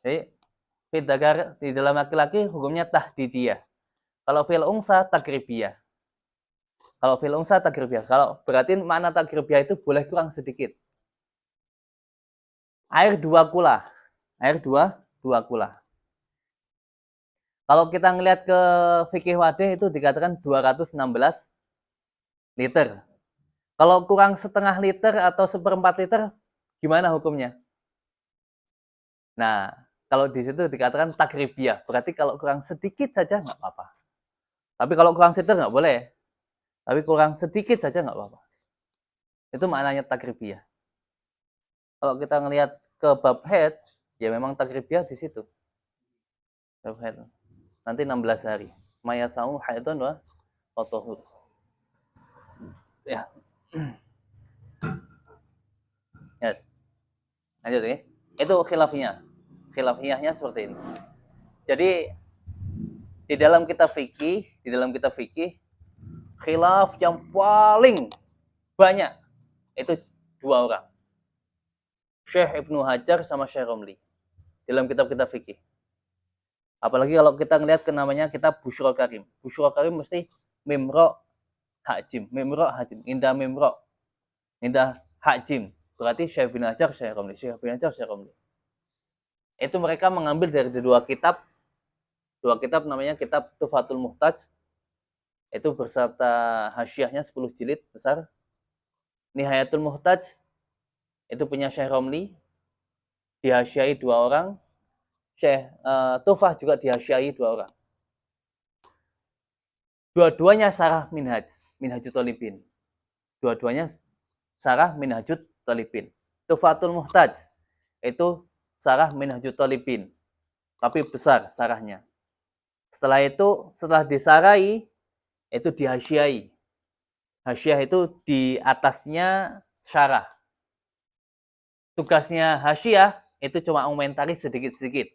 Jadi fi dzakar di dalam laki-laki hukumnya tahdidiyah. Kalau fil unsa takribiyah. Kalau fil unsa takribiyah. Kalau berarti makna takribiyah itu boleh kurang sedikit. Air 2 kula. Air 2 kula. Kalau kita ngelihat ke fikih wadih itu dikatakan 216 liter. Kalau kurang setengah liter atau seperempat liter, gimana hukumnya? Nah, kalau di situ dikatakan takribiyah, berarti kalau kurang sedikit saja nggak apa-apa. Tapi kalau kurang sedikit nggak boleh. Tapi kurang sedikit saja nggak apa-apa. Itu maknanya takribiyah. Kalau kita ngelihat ke bab haid, ya memang takribiyah di situ. Bab haid. Nanti 16 hari. Mayasau haidun wa tohur. Ya. Yes. Lanjut ya. Itu khilafiyah. Khilafiyahnya seperti ini. Jadi di dalam kitab fikih, khilaf yang paling banyak itu 2 orang. Syekh Ibnu Hajar sama Syekh Romli. Dalam kitab-kitab fikih. Apalagi kalau kita ngelihat ke namanya kitab Busyra Karim. Busyra Karim mesti mimro hajim. Mimro hajim. Indah mimro. Indah hajim. Berarti Syekh bin Hajar, Syekh Romli. Syekh bin Hajar, Syekh Romli. Itu mereka mengambil dari 2 kitab. 2 kitab namanya kitab Tufatul Muhtaj. Itu berserta hasyiahnya 10 jilid besar. Nihayatul Muhtaj. Itu punya Syekh Romli. Dihasyiai 2 orang. Syekh Tufah juga dihasyiai 2 orang. Dua-duanya sarah Minhajut Thalibin. Dua-duanya sarah Minhajut Thalibin. Tufatul Muhtaj itu sarah Minhajut Thalibin, tapi besar sarahnya. Setelah disarai, itu dihasyiai. Hasyiah itu di atasnya syarah. Tugasnya hasyiah itu cuma komentari sedikit-sedikit.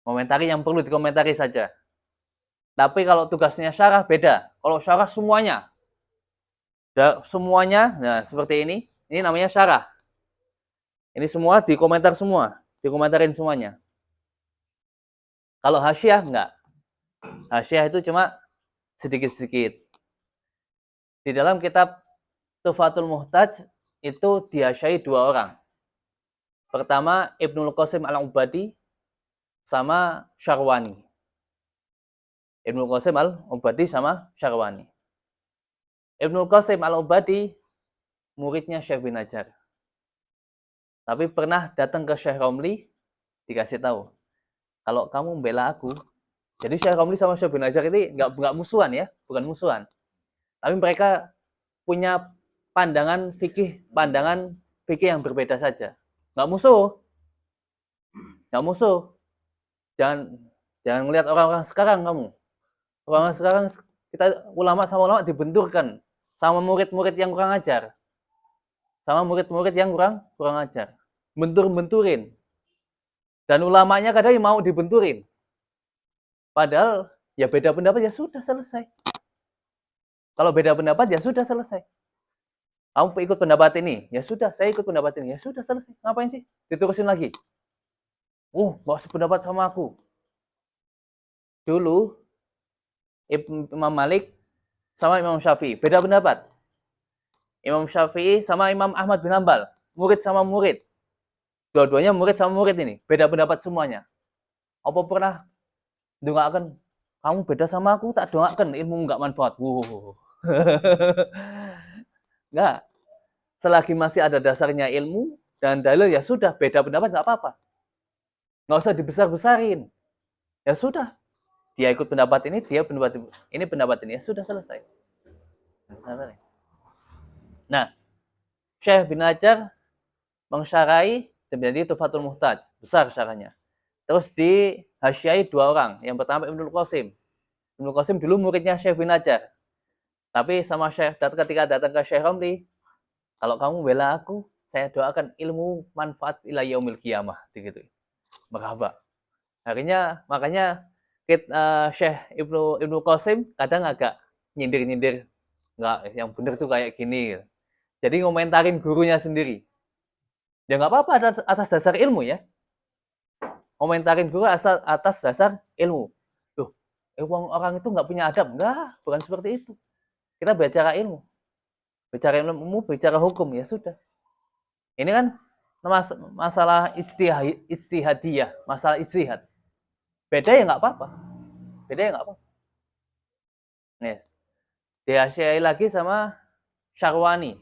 Komentari yang perlu dikomentari saja. Tapi kalau tugasnya syarah beda. Kalau syarah semuanya. Nah seperti ini namanya syarah. Ini semua dikomentar semua. Dikomentarin semuanya. Kalau hasyiah enggak. Hasyiah itu cuma sedikit-sedikit. Di dalam kitab Tufatul Muhtaj itu dihasyiai 2 orang. Pertama Ibnul Qasim Al-Ubadi sama Syarwani. Ibnul Qasim Al-Ubadi sama Syarwani. Ibnul Qasim Al-Ubadi muridnya Syekh bin Hajar. Tapi pernah datang ke Syekh Romli, dikasih tahu, kalau kamu membela aku, jadi Syekh Romli sama Syekh bin Hajar ini nggak musuhan ya, bukan musuhan. Tapi mereka punya pandangan fikih yang berbeda saja. Nggak musuh. Jangan melihat orang-orang sekarang kamu. Orang-orang sekarang kita ulama sama ulama dibenturkan sama murid-murid yang kurang ajar. Sama murid-murid yang kurang ajar. Benturin. Dan ulamanya kadang mau dibenturin. Padahal ya beda pendapat ya sudah selesai. Kalau beda pendapat ya sudah selesai. Kamu ikut pendapat ini, ya sudah, saya ikut pendapat ini, ya sudah selesai. Ngapain sih? Diterusin lagi. Nggak sependapat sama aku. Dulu Imam Malik sama Imam Syafi'i beda pendapat. Imam Syafi'i sama Imam Ahmad bin Hanbal, murid sama murid. Dua-duanya murid sama murid ini, beda pendapat semuanya. Apa pernah doakan kamu beda sama aku, tak doakan ilmu nggak manfaat. Nggak. Selagi masih ada dasarnya ilmu dan dalil ya sudah, beda pendapat nggak apa-apa. Nggak usah dibesar-besarin. Ya sudah, dia ikut pendapat ini, dia pendapat ini, pendapat ini, ya sudah selesai. Nah, Syekh bin Hajar mensyarai menjadi Tufatul Muhtaj, besar syarahnya. Terus dihasyiai 2 orang. Yang pertama Ibnul Qasim. Ibnul Qasim dulu muridnya Syekh bin Hajar. Tapi sama Syekh ketika datang ke Syekh Romli, kalau kamu bela aku, saya doakan ilmu manfaat ila yaumil qiyamah, gitu. Merhaba. Makanya Syekh Ibnu Qasim kadang agak nyindir-nyindir, nggak, yang benar tuh kayak gini. Jadi ngomentarin gurunya sendiri. Ya nggak apa-apa atas dasar ilmu ya. komentarin guru atas dasar ilmu. Loh, orang itu nggak punya adab. Enggak, bukan seperti itu. Kita bicara ilmu. Bicara ilmu, bicara hukum, ya sudah. Ini kan masalah ijtihadiyah, masalah ijtihad. Beda ya nggak apa-apa. Beda ya nggak apa-apa. Yes. Dihasyai lagi sama Syarwani.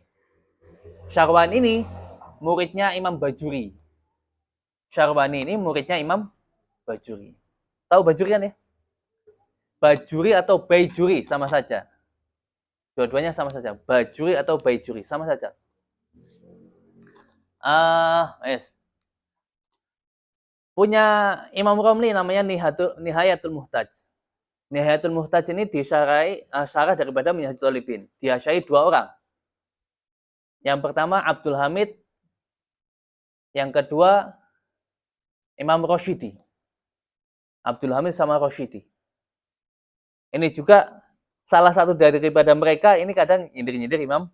Syarwani ini muridnya Imam Bajuri. Syarwani ini muridnya Imam Bajuri. Tahu Bajuri kan ya? Bajuri atau Baijuri sama saja. Dua-duanya sama saja. Bajuri atau Baijuri sama saja. Yes. Punya Imam Romli namanya Nihayatul Muhtaj. Nihayatul Muhtaj ini disyarahi syarah daripada Minhajul Thalibin. Disyarahi 2 orang. Yang pertama Abdul Hamid, yang kedua Imam Roshidi. Abdul Hamid sama Roshidi. Ini juga salah satu daripada mereka ini kadang nyindir-nyindir Imam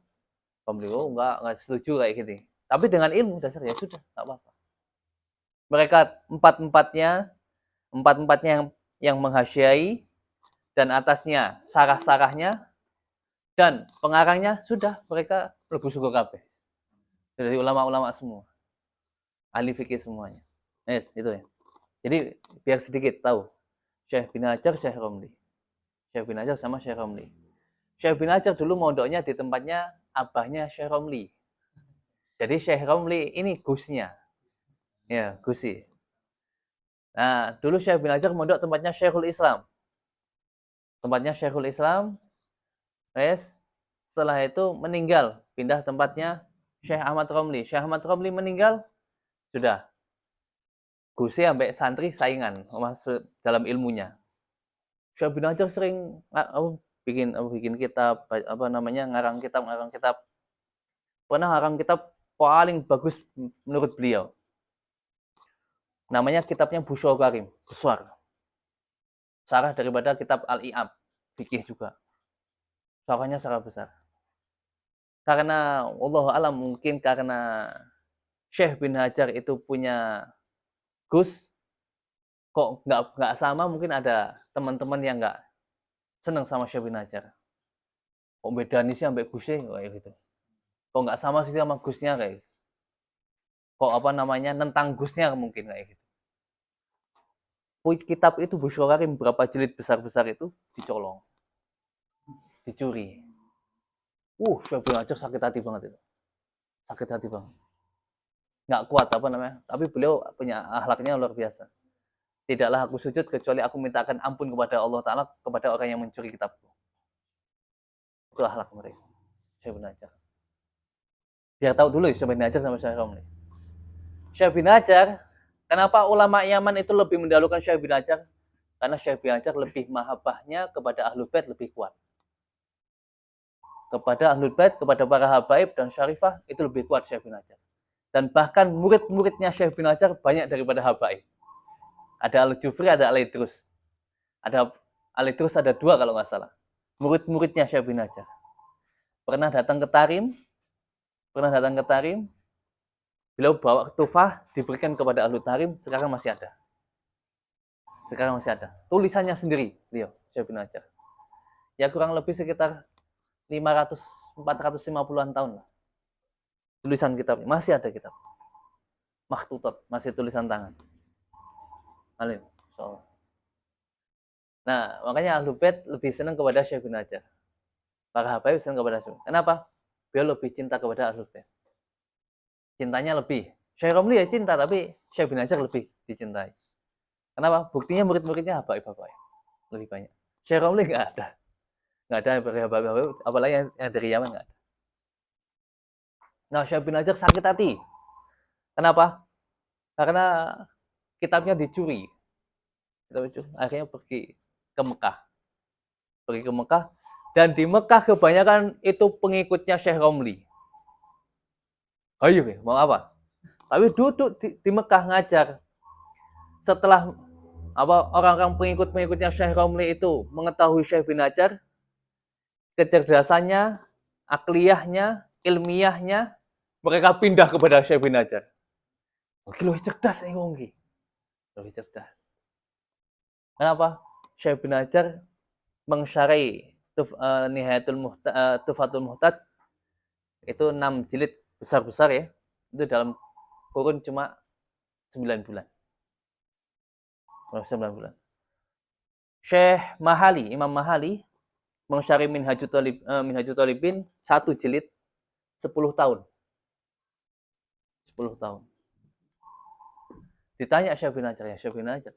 Romli. Oh, enggak setuju kayak gitu. Tapi dengan ilmu dasar ya sudah, enggak apa-apa. Mereka empat-empatnya yang menghasyai dan atasnya sarah-sarahnya dan pengarangnya sudah mereka mlebu surga kabeh. Dari ulama-ulama semua. Ahli fikih semuanya. Yes, itu ya. Jadi biar sedikit tahu. Syekh bin Hajar, Syekh Romli. Syekh bin Hajar sama Syekh Romli. Syekh bin Hajar dulu mondoknya di tempatnya abahnya Syekh Romli. Jadi Syekh Romli ini gusnya. Ya, gusi. Nah, dulu Syekh bin Hajar mondok tempatnya Syekhul Islam. Tempatnya Syekhul Islam. Yes. Setelah itu meninggal, pindah tempatnya Syekh Ahmad Romli. Syekh Ahmad Romli meninggal, sudah. Gusi sampai santri saingan masuk dalam ilmunya. Syekh bin Hajar sering bikin kitab, ngarang kitab. Pernah ngarang kitab paling bagus menurut beliau. Namanya kitabnya Busyra Karim, besar. Sarah daripada kitab Al-I'ab, fikih juga. Sarahnya sangat besar. Karena wallahu alam mungkin karena Syekh bin Hajar itu punya gus, kok nggak sama, mungkin ada teman-teman yang nggak seneng sama Syekh bin Hajar. Kok beda nih sih sampai gusnya kayak gitu. Kok nggak sama sih sama gusnya kayak gitu. Kok nentang gusnya mungkin kayak gitu. Kitab itu Busyra Karim berapa jilid besar-besar itu dicolong. Dicuri. Syekh bin Hajar sakit hati banget itu. Sakit hati banget. Nggak kuat tapi beliau punya akhlaknya luar biasa. Tidaklah aku sujud kecuali aku mintakan ampun kepada Allah Ta'ala kepada orang yang mencuri kitabku. Itu akhlak mereka. Syekh bin Hajar. Biar tahu dulu ya Syekh bin Hajar sama Syekh Romli. Syekh bin Hajar, kenapa ulama Yaman itu lebih mendahulukan Syekh bin Hajar? Karena Syekh bin Hajar lebih mahabbahnya kepada Ahlul Bait lebih kuat. Kepada Ahlul Bait, kepada para habaib dan syarifah itu lebih kuat Syekh bin Hajar. Dan bahkan murid-muridnya Syekh bin Hajar banyak daripada habaib. Ada Al-Jufri, ada Al-Idrus. Ada Al-Idrus ada 2 kalau nggak salah. Murid-muridnya Syekh bin Hajar. Pernah datang ke Tarim, beliau bawa tufah diberikan kepada Ahlu Tarim, sekarang masih ada. Tulisannya sendiri beliau, Syekh bin Hajar. Ya kurang lebih sekitar 450-an tahun lah. Tulisan kitabnya masih ada kitab. Makhtutat, masih tulisan tangan. Alim, insyaallah. Nah, makanya Ahlul Bait lebih senang kepada Syekh bin Hajar. Para habaib senang kepada Syekh. Kenapa? Beliau lebih cinta kepada Ahlul Bait. Cintanya lebih. Syekh Romli ya cinta, tapi Syekh bin Hajar lebih dicintai. Kenapa? Buktinya murid-muridnya habaib-habaib. Lebih banyak. Syekh Romli nggak ada. Nggak ada habaib-habaib, apalagi yang dari Yaman nggak ada. Nah, Syekh bin Hajar sakit hati. Kenapa? Karena kitabnya dicuri. Akhirnya pergi ke Mekah. Dan di Mekah kebanyakan itu pengikutnya Syekh Romli. Ayo, mau apa? Tapi duduk di Mekah ngajar. Setelah orang-orang pengikutnya Syekh Romli itu mengetahui Syekh bin Hajar, kecerdasannya, akliyahnya, ilmiahnya, mereka pindah kepada Syekh bin Hajar. Oke, lo cerdas nih wong iki. Lebih cerdas. Kenapa? Syekh bin Hajar mengsyarahi Tuhfatul Muhtaj itu 6 jilid besar-besar ya. Itu dalam kurun cuma 9 bulan. 9 bulan. Syekh Mahali, Imam Mahali mengsyarahi Minhajut Thalibin 1 jilid 10 tahun. 10 tahun. Ditanya Syekh bin Hajar, ya Syekh bin Hajar,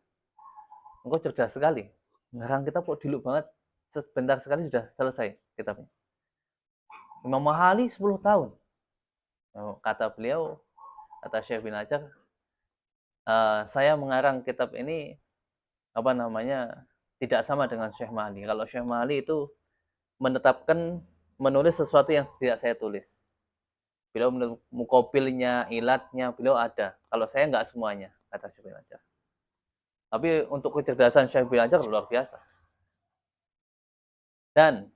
engkau cerdas sekali. Ngarang kitab kok diluk banget. Sebentar sekali sudah selesai kitabnya. Imam Mahali 10 tahun. Kata beliau, kata Syekh bin Hajar, saya mengarang kitab ini tidak sama dengan Syekh Mahali. Kalau Syekh Mahali itu menetapkan, menulis sesuatu yang tidak saya tulis. Beliau mukobilnya, ilatnya, beliau ada. Kalau saya nggak semuanya, kata Syekh bin Hajar. Tapi untuk kecerdasan Syekh bin Hajar luar biasa. Dan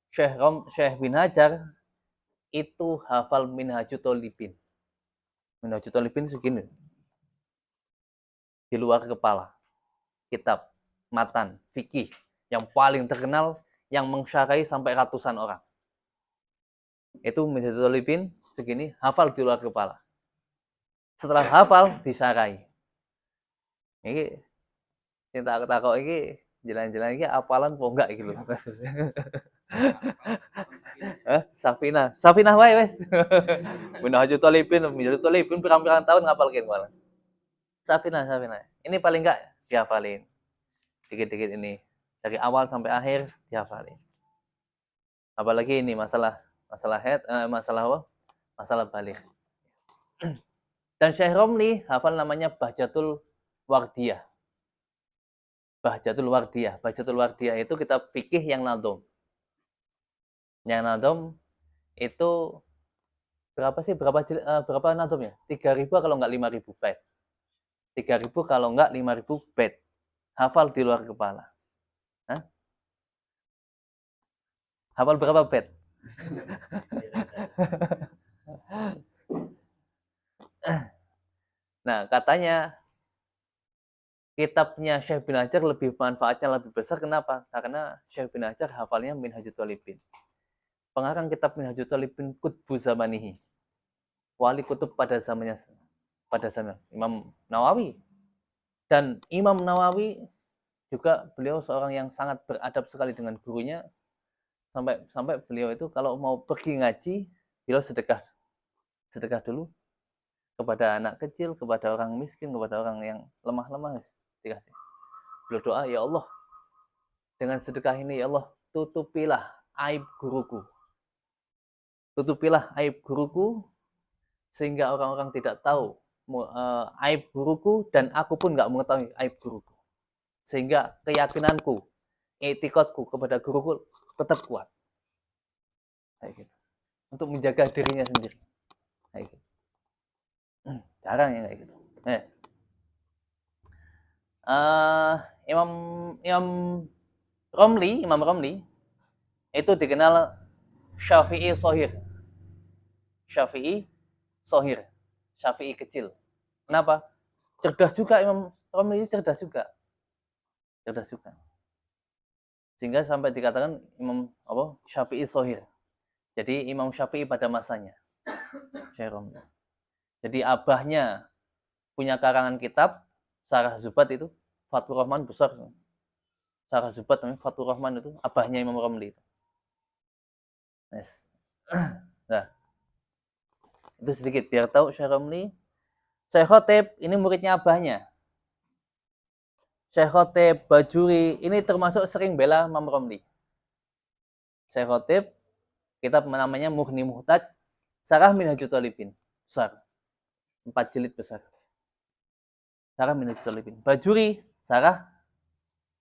Syekh bin Hajar itu hafal Minhajut Thalibin. Minhajut Thalibin segini. Di luar kepala. Kitab, matan, fikih yang paling terkenal, yang mengsyarahi sampai ratusan orang. Itu Minhajut Thalibin segini, hafal di luar kepala. Setelah hafal, disyarahi. Ini cinta takok ini jalan-jalan ini apalan kok enggak gitu. Safinah wae wes. Minhajut Thalibin pirang-pirang tahun ngapalkeun malah. Safinah. Ini paling enggak dihafalin. Dikit-dikit ini. Dari awal sampai akhir dihafalin. Apalagi ini masalah head, masalah balik. Dan Syekh Romli hafal namanya Bahjatul Wardiyah. Bahjatul Wardiyah itu kitab fikih yang nadom. Yang nadom itu berapa nadomnya? 3.000 kalau enggak 5.000 bait. 3.000 kalau enggak 5.000 bait. Hafal di luar kepala. Hah? Hafal berapa bait? Nah, katanya kitabnya Syekh bin Hajar manfaatnya lebih besar. Kenapa? Karena Syekh bin Hajar hafalnya Minhajut Thalibin. Pengarang kitab Minhajut Thalibin Qutbu Zamanihi. Wali kutub pada zaman Imam Nawawi. Dan Imam Nawawi juga beliau seorang yang sangat beradab sekali dengan gurunya. Sampai beliau itu kalau mau pergi ngaji, beliau sedekah dulu kepada anak kecil, kepada orang miskin, kepada orang yang lemah-lemah, dikasih. Beliau doa, ya Allah, dengan sedekah ini ya Allah, tutupilah aib guruku. Tutupilah aib guruku sehingga orang-orang tidak tahu aib guruku, dan aku pun nggak mengetahui aib guruku. Sehingga keyakinanku, etikotku kepada guruku tetap kuat. Kayak gitu. Untuk menjaga dirinya sendiri. Kayak gitu. Jarang ya kayak gitu. Yes. Imam Romli itu dikenal Syafi'i Sohir. Syafi'i kecil. Kenapa? Cerdas juga Imam Romli, cerdas juga. Sehingga sampai dikatakan Imam Syafi'i Sohir. Jadi Imam Syafi'i pada masanya. Syekh Romli. Jadi abahnya punya karangan kitab Syarah Zubat itu, Fathur Rahman besar. Syarah Zubat namanya Fathur Rahman itu abahnya Imam Romli itu. Yes. Nah, itu sedikit biar tahu Syekh Romli. Syekh Khotib ini muridnya abahnya. Syekh Khotib Bajuri ini termasuk sering bela Imam Romli. Syekh Khotib kitab namanya Mughni Muhtaj, Syarah Minhajut Thalibin, besar. 4 jilid besar. Syarah Minhajut Thalibin. Bajuri, Syarah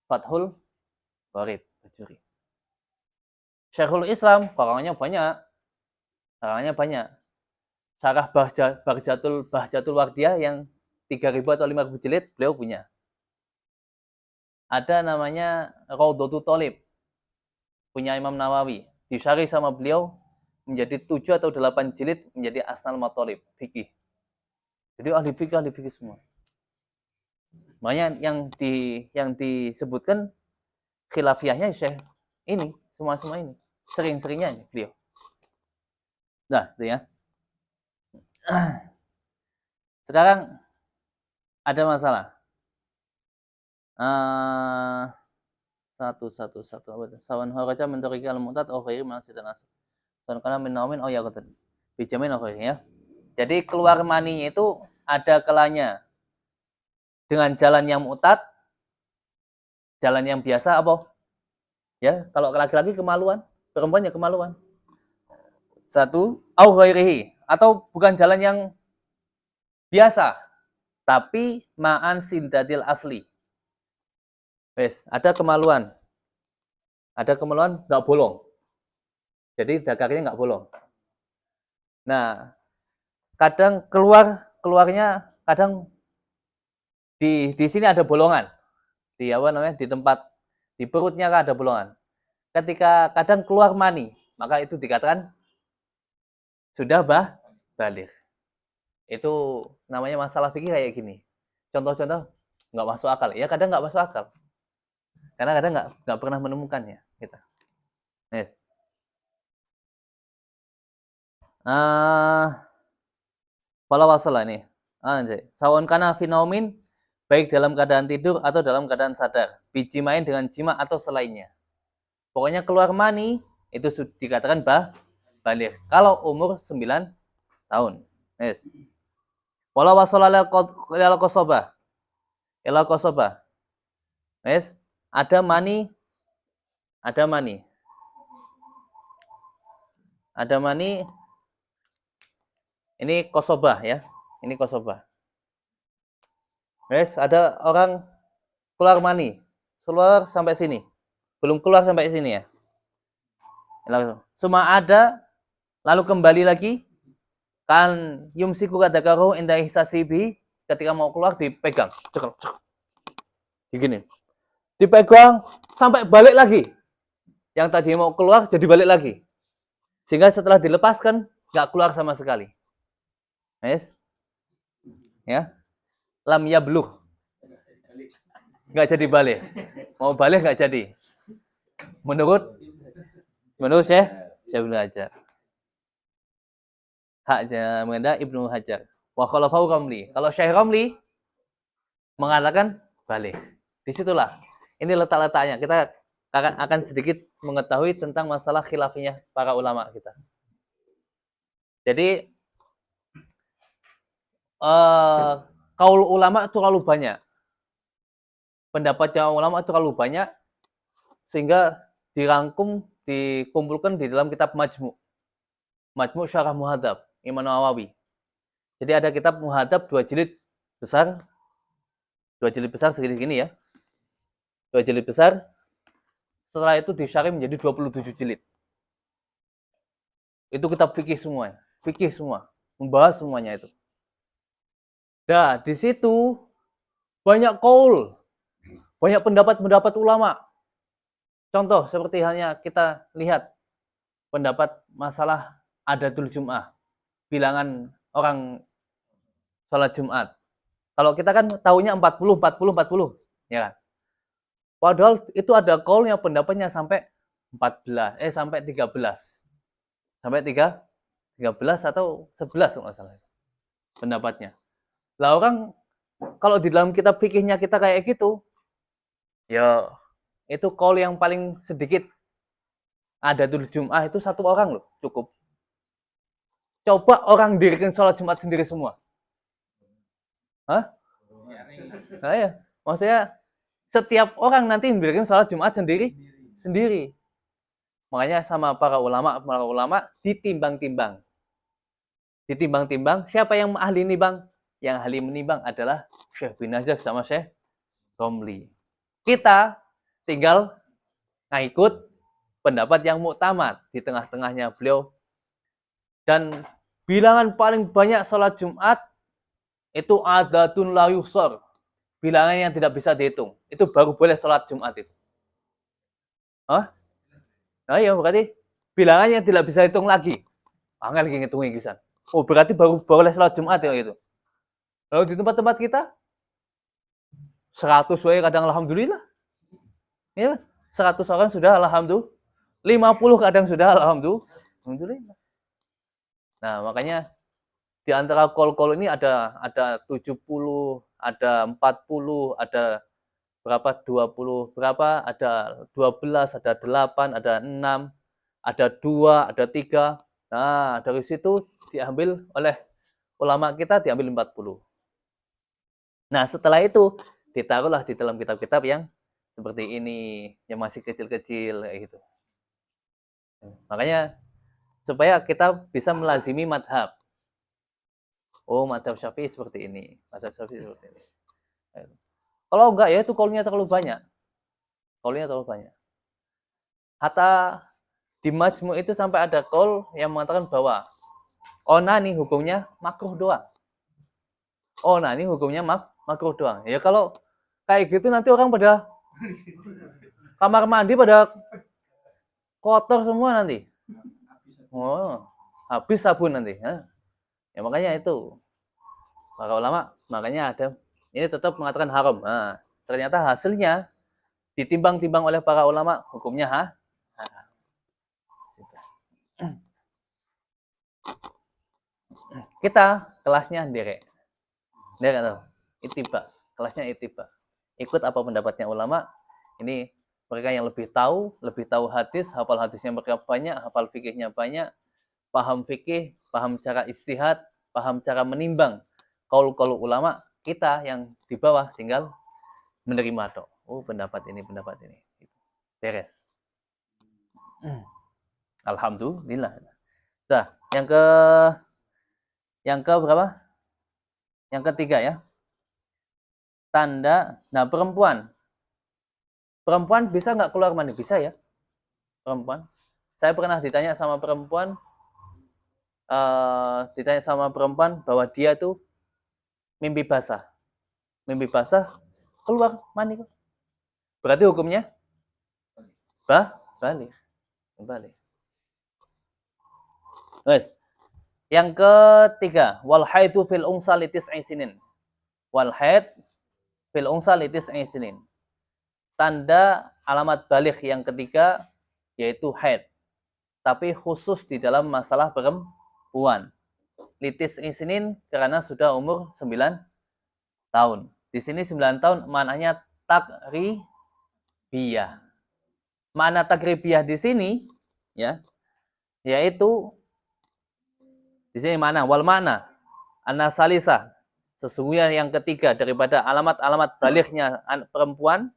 Fathul Qorib, Bajuri. Syekhul Islam, karangannya banyak. Syarah Bahjatul Wardiyah yang 3.000 atau 5.000 jilid, beliau punya. Ada namanya Raudhatul Thalib, punya Imam Nawawi. Disyarih sama beliau menjadi 7 atau 8 jilid menjadi Asnal Mathalib, fikih. Jadi ahli fikih semua. Makanya yang disebutkan khilafiyahnya Syekh ini, semua ini. Sering-seringnya ini beliau. Nah, itu ya. Sekarang ada masalah. Satu apa itu? Sawan haraja mentoriki al-mu'tad au ghairi ma'asidan asal. Sawan kana min naumin au yaqatan. Bijamin au ghairi ya. Jadi keluar maninya itu ada kelanya dengan jalan yang mu'tad, jalan yang biasa apa? Ya, kalau laki-laki kemaluan, perempuan ya kemaluan. Satu, au ghairihi, atau bukan jalan yang biasa, tapi ma'an sindadil asli. Wes, ada kemaluan nggak bolong. Jadi dakarnya nggak bolong. Nah, kadang keluarnya kadang di sini ada bolongan. Di apa namanya? Di tempat di perutnya kan ada bolongan. Ketika kadang keluar mani, maka itu dikatakan sudah baligh. Itu namanya masalah fikih kayak gini. Contoh-contoh nggak masuk akal. Ya kadang nggak masuk akal. Karena kadang nggak pernah menemukannya kita. Yes. Pola wasala nih. Sawan kana finomin baik dalam keadaan tidur atau dalam keadaan sadar. Biji main dengan jima atau selainnya. Pokoknya keluar mani itu dikatakan baligh. Kalau umur 9 tahun. Yes. Pola wasala ila kosoba. Yes. Ada mani. Ini kosobah ya. Ini kosobah. Yes, ada orang keluar mani. Keluar sampai sini. Belum keluar sampai sini ya. Cuma ada lalu kembali lagi kan yumsiku kadakaru inda ihsasibi, ketika mau keluar dipegang. Cekel. Begini. Dipegang sampai balik lagi. Yang tadi mau keluar jadi balik lagi. Sehingga setelah dilepaskan nggak keluar sama sekali. Yes. Ya. Lam yablugh. Nggak jadi balik. Mau balik nggak jadi. Menurut Syekh Ibnu Hajar. Haknya mengenai Ibnu Hajar. Wa khalafahu Ramli. Kalau Syekh Ramli mengatakan balik. Disitulah. Ini letak-letaknya. Kita akan sedikit mengetahui tentang masalah khilafiyah para ulama kita. Jadi kaul ulama itu terlalu banyak. Pendapatnya ulama itu terlalu banyak sehingga dikumpulkan di dalam kitab Majmu' Syarah Muhadzab Imam Nawawi. Jadi ada kitab Muhadzab 2 jilid besar segini ya. 2 jilid besar. Setelah itu disyarih menjadi 27 jilid. Itu kitab fikih semua. Membahas semuanya itu. Nah, di situ banyak kaul, banyak pendapat ulama. Contoh seperti halnya kita lihat pendapat masalah adatul Jum'ah, bilangan orang sholat Jumat. Kalau kita kan tahunya 40, ya kan? Padahal itu ada kaulnya pendapatnya sampai 13 atau 11 kalau nggak salah pendapatnya. Lah orang kalau di dalam kitab fikihnya kita kayak gitu, ya itu kaul yang paling sedikit adatul Jum'ah itu 1 orang loh, cukup. Coba orang dirikan sholat Jumat sendiri semua. Hah? Nah, ya. Maksudnya setiap orang nanti dirikan sholat Jumat sendiri. Makanya sama para ulama ditimbang-timbang. Siapa yang ahli nimbang? Yang ahli menimbang adalah Syekh bin Hajar sama Syekh Romli. Kita tinggal ngikut pendapat yang muktamad di tengah-tengahnya beliau. Dan bilangan paling banyak sholat Jumat itu adatun la yusor. Bilangan yang tidak bisa dihitung. Itu baru boleh sholat Jumat itu. Hah? Nah ya berarti bilangan yang tidak bisa dihitung lagi. Angel lagi ngitungin kisan. Oh berarti baru boleh sholat Jumat ya gitu. Lalu di tempat-tempat kita 100 wae kadang alhamdulillah. Ya, 100 orang sudah alhamdulillah. 50 kadang sudah alhamdulillah. Nah, makanya di antara kol-kol ini ada 70, ada 40, ada berapa 20, berapa ada 12, ada 8, ada 6, ada 2, ada 3. Nah, dari situ diambil oleh ulama kita diambil 40. Nah, setelah itu ditaruhlah di dalam kitab-kitab yang seperti ini, yang masih kecil-kecil kayak gitu. Makanya supaya kita bisa melazimi madhab. Oh, madhab Syafi'i seperti ini, madhab Syafi'i seperti ini. Kalau enggak ya itu kaulnya terlalu banyak. Kaulnya terlalu banyak. Hatta di Majmu' itu sampai ada kaul yang mengatakan bahwa onani hukumnya makruh doang. Onani hukumnya makruh doang. Ya kalau kayak gitu nanti orang pada kamar mandi pada kotor semua nanti. Oh, habis sabun nanti. Ya makanya itu. Para ulama makanya ada ini tetap mengatakan haram. Nah, ternyata hasilnya ditimbang-timbang oleh para ulama hukumnya haram. Kita kelasnya derek. Derek atau itiba. Kelasnya itiba. Ikut apa pendapatnya ulama. Ini mereka yang lebih tahu hadis, hafal hadisnya mereka banyak, hafal fikihnya banyak, paham fikih, paham cara istihad, paham cara menimbang kaul-kaul ulama. Kita yang di bawah tinggal menerima tok. Oh, pendapat ini. Beres. Alhamdulillah. Nah, yang ke berapa? Yang ketiga ya. Tanda, nah perempuan bisa nggak keluar mandi? Bisa ya, perempuan. Saya pernah ditanya sama perempuan bahwa dia tuh mimpi basah keluar mandi. Berarti hukumnya balik. Guys, yang ketiga, wal haidu fil unsa litis aisinin. Wal haid fil unsa litis aisinin. Tanda alamat balik yang ketiga yaitu haid. Tapi khusus di dalam masalah perempuan. Litis aisinin karena sudah umur 9 tahun. Di sini 9 tahun maknanya takribiyah. Makna takribiyah di sini ya yaitu di sini mana? Wal makna anasalisa. Sesungguhnya yang ketiga daripada alamat-alamat baliknya perempuan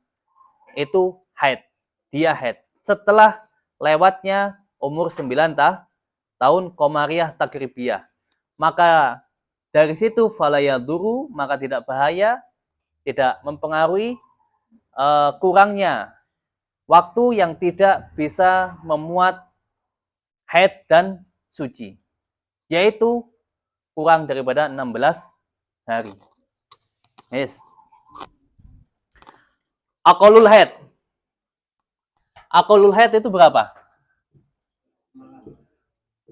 itu haid. Dia haid. Setelah lewatnya umur 9 tahun komariah takribiyah. Maka dari situ falayaduru, maka tidak bahaya, tidak mempengaruhi kurangnya waktu yang tidak bisa memuat haid dan suci. Yaitu kurang daripada 16 hari. Yes. Aqallul haid. Aqallul haid itu berapa?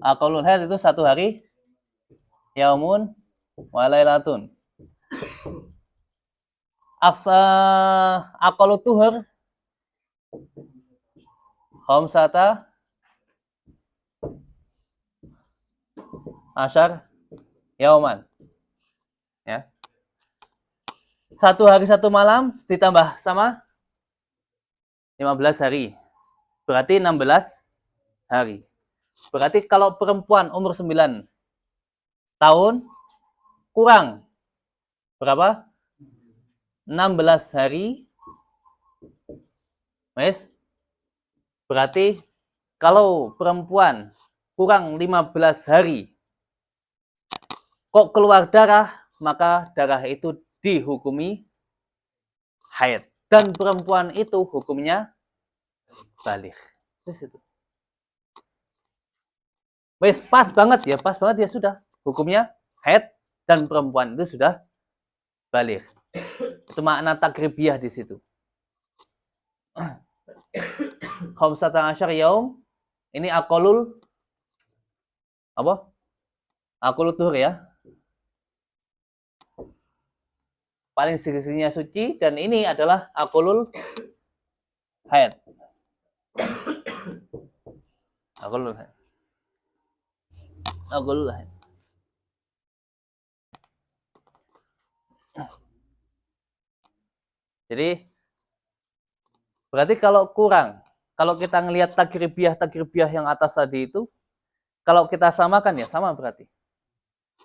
Aqallul haid itu 1 hari yaumun walailatun. Aqsa aqallut tuhur khamsata asyar yauman. Ya. 1 hari 1 malam ditambah sama 15 hari. Berarti 16 hari. Berarti kalau perempuan umur 9 tahun kurang berapa? 16 hari. Wes. Berarti kalau perempuan kurang 15 hari kok keluar darah, maka darah itu dihukumi haid. Dan perempuan itu hukumnya balik. Terus itu. Wes pas banget ya sudah. Hukumnya haid dan perempuan itu sudah balik. Itu makna takribiyah di situ. Khamsata asyar yaum ini aqallul apa? Aqallut tuhur ya. paling sedikitnya suci, dan ini adalah akulul haid. Akulul haid. Akulul haid. Jadi berarti kalau kurang, kalau kita ngelihat takribiyah yang atas tadi itu, kalau kita samakan ya sama berarti.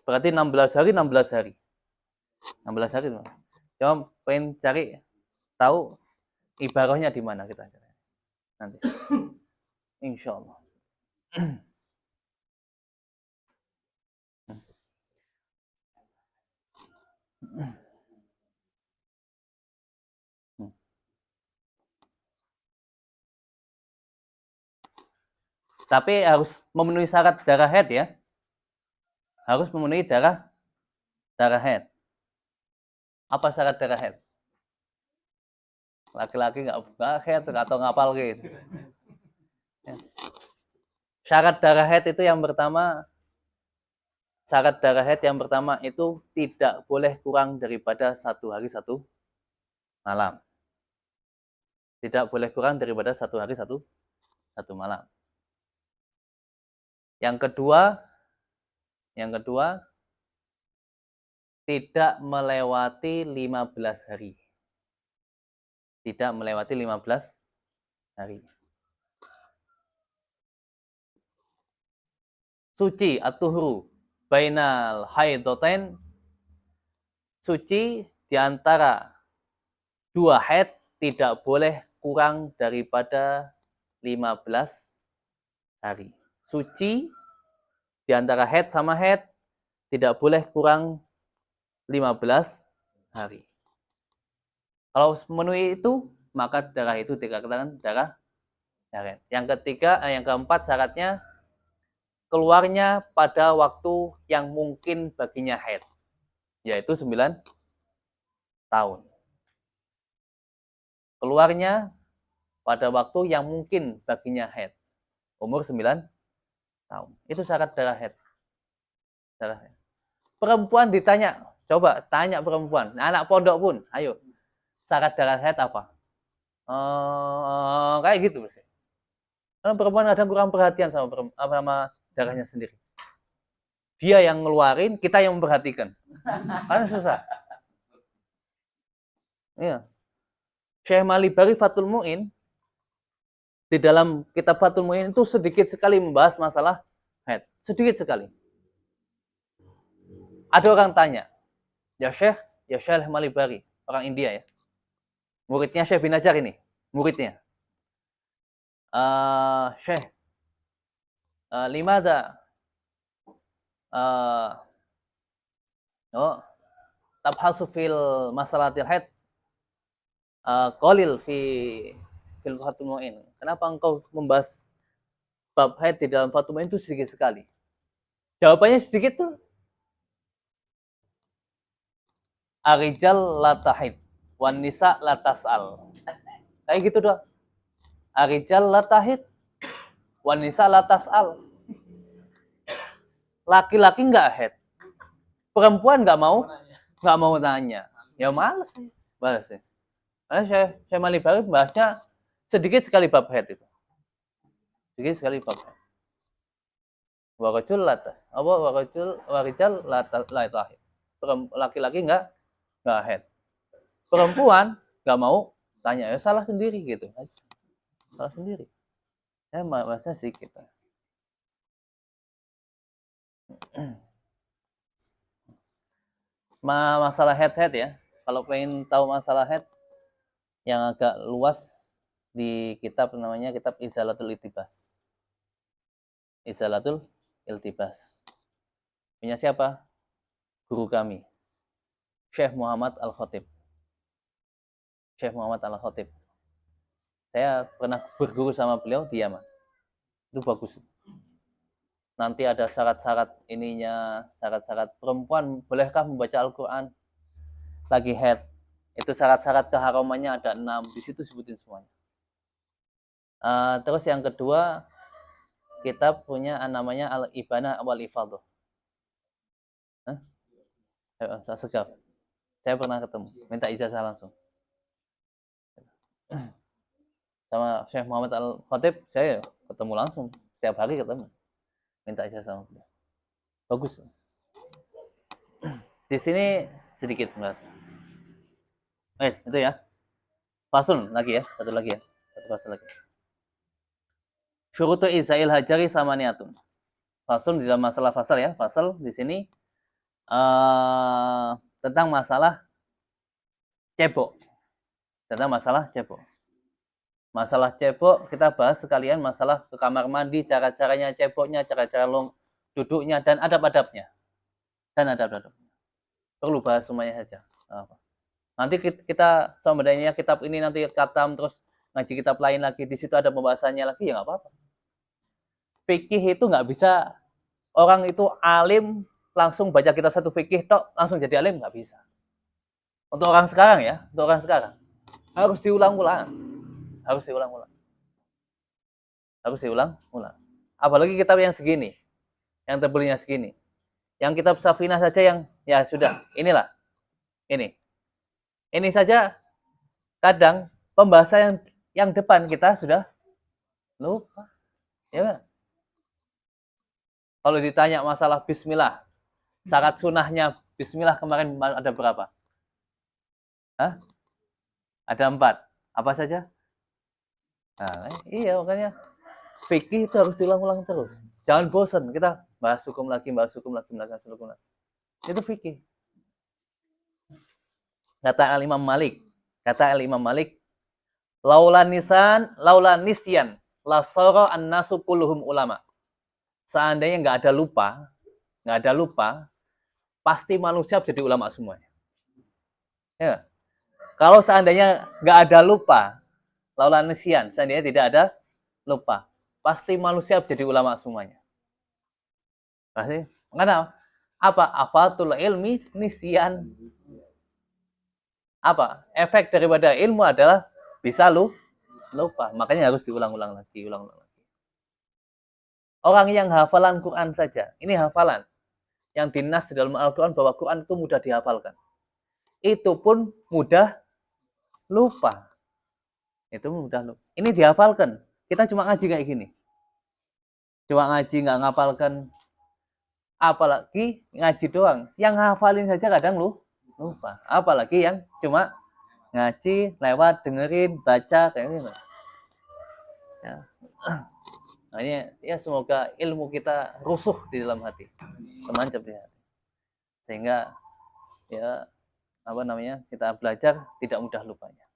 Berarti 16 hari, 16 hari. 16 hari. Cuma pengen cari tahu ibarahnya di mana kita nanti. Insya Allah. Tapi harus memenuhi syarat darah haid ya. Harus memenuhi darah haid. Apa syarat darah haid? Laki-laki nggak haid atau ngapal gitu. Syarat darah haid itu yang pertama, syarat darah haid yang pertama itu tidak boleh kurang daripada 1 hari 1 malam. Tidak boleh kurang daripada 1 hari 1 malam. Yang kedua, tidak melewati 15 hari. Tidak melewati 15 hari. Suci at-tuhru bainal haidatain, suci di antara 2 haid tidak boleh kurang daripada 15 hari. Suci di antara haid sama haid tidak boleh kurang 15 hari. Kalau memenuhi itu, maka darah itu dikatakan darah haid. Yang keempat syaratnya keluarnya pada waktu yang mungkin baginya haid, yaitu 9 tahun. Keluarnya pada waktu yang mungkin baginya haid, umur 9 tahun. Itu syarat darah haid. Perempuan ditanya, coba tanya perempuan, anak pondok pun, ayo, syarat darah haid apa? Kayak gitu. Karena perempuan kadang kurang perhatian sama darahnya sendiri. Dia yang ngeluarin, kita yang memperhatikan. Karena susah. Iya. Syekh Malibari Fathul Mu'in, di dalam kitab Fathul Mu'in itu sedikit sekali membahas masalah haid. Sedikit sekali. Ada orang tanya, ya Syekh Malibari, orang India ya. Muridnya Syekh bin Hajar ini, muridnya. Syekh, limada tabhasu fil masalatil haid qalil fil Fathul Mu'in. Kenapa engkau membahas bab haid di dalam Fathul Mu'in itu sedikit sekali? Jawabannya sedikit tuh. Arijal la tahid wan nisa la tas'al. Kayak gitu doang. Arijal la tahid wan nisa la tas'al. Laki-laki enggak haid. Perempuan enggak mau nanya. Ya males sih. Karena saya Malibari bahasnya sedikit sekali bab haid itu. Sedikit sekali bab haid. Warajul latas. Warijal la tahid. Laki-laki enggak haid. Perempuan nggak mau tanya, ya salah sendiri gitu. Salah sendiri. Saya bahasa sedikit. Masalah head ya. Kalau pengen tahu masalah head yang agak luas, di kitab namanya kitab Izalatul Iltibas. Izalatul Iltibas. Punya siapa? Guru kami, Syekh Muhammad Al-Khatib. Syekh Muhammad Al-Khatib. Saya pernah berguru sama beliau di Yaman. Itu bagus. Nanti ada syarat-syarat ininya, syarat-syarat perempuan bolehkah membaca Al-Quran lagi haid. Itu syarat-syarat keharamannya ada 6. Di situ sebutin semuanya. Terus yang kedua, kita punya namanya Al-Ibanah wal Ifadhah. Saya Saya pernah ketemu, minta ijazah langsung. Sama Syekh Muhammad Al-Khatib, saya ketemu langsung. Setiap hari ketemu. Minta ijazah sama beliau. Bagus. Di sini sedikit bahas. Itu ya. Fasul lagi ya, satu lagi ya. Satu fasul lagi. Syurutu Isail Hajari sama niatun. Fasul di dalam masalah fasal ya. Fasal di sini tentang masalah cebok. Tentang masalah cebok. Masalah cebok kita bahas sekalian masalah ke kamar mandi, cara-caranya ceboknya, cara-cara duduknya dan adab-adabnya. Dan adab-adabnya. Perlu bahas semuanya saja. Nanti kita sebenarnya kitab ini nanti khatam terus ngaji kitab lain lagi, di situ ada pembahasannya lagi, ya nggak apa-apa. Fikih itu nggak bisa orang itu alim langsung baca kitab satu fikih tok langsung jadi alim, nggak bisa. Untuk orang sekarang ya, untuk orang sekarang harus diulang-ulang, harus diulang-ulang, harus diulang-ulang. Apalagi kitab yang segini, yang tebelnya segini, yang kitab Safinah saja yang ya sudah, inilah, ini saja kadang pembahasan yang depan kita sudah lupa, ya. Kalau ditanya masalah Bismillah, syarat sunahnya Bismillah kemarin ada berapa? Hah? Ada 4. Apa saja? Nah, iya makanya fikih itu harus diulang-ulang terus. Jangan bosan kita bahas hukum lagi, bahas hukum lagi, bahas hukum lagi. Itu fikih. Kata Al-Imam Malik, laula nisyan, la sara an-nasu kulluhum ulama. Seandainya nggak ada lupa, pasti manusia jadi ulama semuanya. Ya. Kalau seandainya nggak ada lupa, laula nisyan, seandainya tidak ada lupa, pasti manusia jadi ulama semuanya. Pasti. Kenapa? Apa? Afatul ilmi nisyan. Apa? Efek daripada ilmu adalah bisa lupa. Makanya harus diulang-ulang lagi, ulang-ulang lagi. Orang yang hafalan Quran saja, ini hafalan yang dinas di dalam Al-Quran bahwa Quran itu mudah dihafalkan. Itu pun mudah lupa. Itu mudah lupa. Ini dihafalkan. Kita cuma ngaji kayak gini. Cuma ngaji nggak ngapalkan. Apalagi ngaji doang. Yang ngafalin saja kadang lupa. Apalagi yang cuma ngaji, lewat, dengerin, baca kayak gitu. Ya. Nah, ini ya semoga ilmu kita rusuh di dalam hati, termancap di hati, sehingga ya kita belajar tidak mudah lupanya.